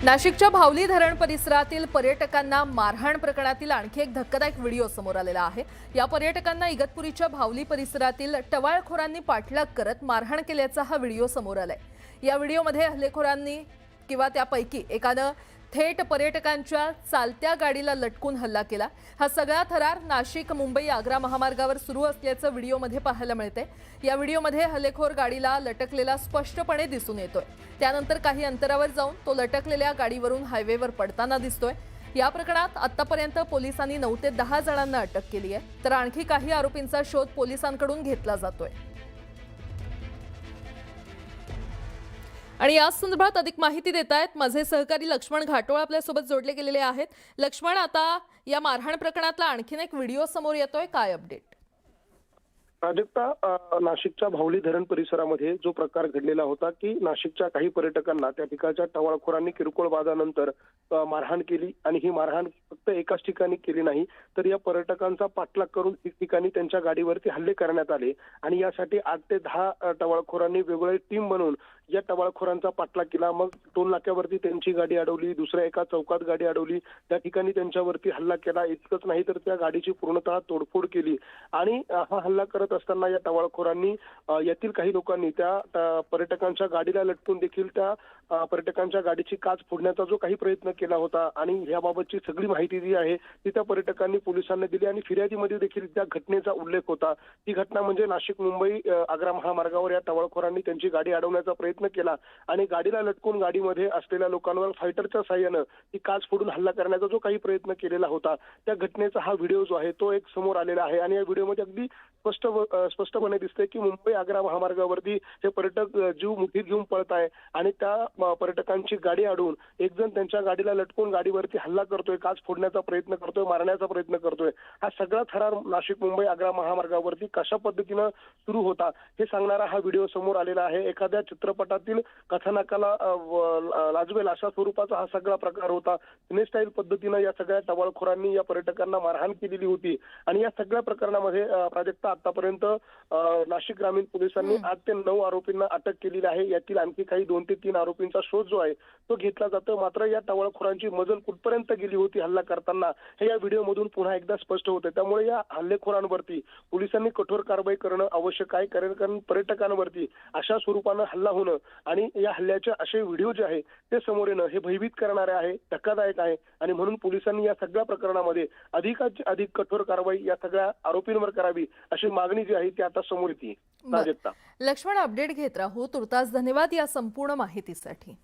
नाशिकच्या भावली धरण परिसरातील पर्यटकांना मारहाण प्रकरणातील आणखी एक धक्कादायक व्हिडिओ समोर आलेला आहे। या पर्यटकांना इगतपुरीच्या भावली परिसरातील टवाळखोरांनी पाठलाग करत मारहाण केल्याचा हा व्हिडिओ समोर आलाय। या व्हिडिओमध्ये हल्लेखोरांनी किंवा त्यापैकी एकानं थेट पर्यटकांच्या चालत्या गाडीला लटकून हल्ला केला। हा सगळा थरार नाशिक मुंबई आग्रा महामार्गावर सुरू असल्याचं व्हिडिओमध्ये पाहायला मिळते। या व्हिडिओमध्ये हल्लेखोर गाडीला लटकलेला स्पष्टपणे दिसून येतोय। त्यानंतर काही अंतरावर जाऊन तो लटकलेल्या गाडीवरून हायवेवर पडताना दिसतोय। या प्रकरणात आतापर्यंत पोलिसांनी 9 ते 10 जणांना अटक केली आहे, तर आणखी काही आरोपींचा शोध पोलिसांकडून घेतला जातोय। आणि या संदर्भात अधिक माहिती देत आहेत माझे सहकारी लक्ष्मण घाटोळ आपल्यासोबत जोडले गेलेले आहेत। लक्ष्मण, आता या मारहाण प्रकरणातला आणखीन एक व्हिडिओ समोर येतोय, काय अपडेट? प्राजक्ता, नाशिकच्या भावली धरण परिसरामध्ये जो प्रकार घडलेला होता की नाशिकच्या काही पर्यटकांना त्या ठिकाणच्या टवाळखोरांनी किरकोळ वादानंतर मारहाण केली आणि ही मारहाण फक्त एकाच ठिकाणी केली नाही, तर या पर्यटकांचा पाठलाग करून ठिकठिकाणी त्यांच्या गाडीवरती हल्ले करण्यात आले आणि यासाठी 8 ते 10 टवाळखोरांनी वेगवेगळी टीम बनवून या टवाळखोरांचा पाठलाग केला। मग टोल नाक्यावरती त्यांची गाडी अडवली, दुसऱ्या एका चौकात गाडी अडवली, त्या ठिकाणी त्यांच्यावरती हल्ला केला। इतकंच नाही तर त्या गाडीची पूर्णतः तोडफोड केली आणि हा हल्ला करत असताना या टवाळखोरांनी यातील काही लोकांनी त्या पर्यटकांच्या गाडीला लटकून देखील त्या पर्यटकांच्या गाडीची काच फोडण्याचा जो काही प्रयत्न केला होता आणि याबाबतची सगळी माहिती जी आहे ती त्या पर्यटकांनी पोलिसांना दिली आणि फिर्यादीमध्ये देखील त्या घटनेचा उल्लेख होता। ती घटना म्हणजे नाशिक मुंबई आग्रा महामार्गावर या टवाळखोरांनी त्यांची गाडी अडवण्याचा प्रयत्न केला आणि गाडीला लटकून गाडीमध्ये असलेल्या लोकांवर फायटरच्या साहाय्यानं ती काच फोडून हल्ला करण्याचा जो काही प्रयत्न केलेला होता त्या घटनेचा हा व्हिडिओ जो आहे तो एक समोर आलेला आहे। आणि या व्हिडिओमध्ये अगदी स्पष्टपणे दिसते की मुंबई आग्रा महामार्गावरती हे पर्यटक जीव मुठीत घेऊन पळत आहे आणि त्या पर्यटकांची गाडी अडवून एक जण त्यांच्या गाडीला लटकून गाडीवरती हल्ला करतोय, काच फोडण्याचा प्रयत्न करतोय, मारण्याचा प्रयत्न करतोय। हा सगळा थरार नाशिक मुंबई आग्रा महामार्गावरती कशा पद्धतीनं सुरू होता हे सांगणारा हा व्हिडिओ समोर आलेला आहे। एखाद्या चित्रपटातील कथानकाला लाजवेल अशा स्वरूपाचा हा सगळा प्रकार होता। सिनेस्टाईल पद्धतीनं या सगळ्या टवाळखोरांनी या पर्यटकांना मारहाण केलेली होती आणि या सगळ्या प्रकरणामध्ये प्राजक्ता आतापर्यंत नाशिक ग्रामीण पोलिसांनी 8 ते 9 आरोपींना अटक केलेली आहे। यातील आणखी काही 2 ते 3 आरोपींचा शोध जो आहे तो घेतला जातो। मात्र या टवाळखोरांची मजल कुठपर्यंत गेली होती हल्ला करताना हे या व्हिडिओमधून पुन्हा एकदा स्पष्ट होते। त्यामुळे या हल्लेखोरांवरती पोलिसांनी कठोर कारवाई करणं आवश्यक आहे, कारण पर्यटकांवरती अशा स्वरूपानं हल्ला होणं आणि या हल्ल्याचे असे व्हिडिओ जे आहे ते समोर येणं हे भयभीत करणारे आहे, धक्कादायक आहे आणि म्हणून पोलिसांनी या सगळ्या प्रकरणामध्ये अधिकाधिक कठोर कारवाई या सगळ्या आरोपींवर करावी अशी मागणी जी आहे ती आता समोर येते। लक्ष्मण, अपडेट घेत राहू। तुर्तास धन्यवाद या संपूर्ण माहितीसाठी।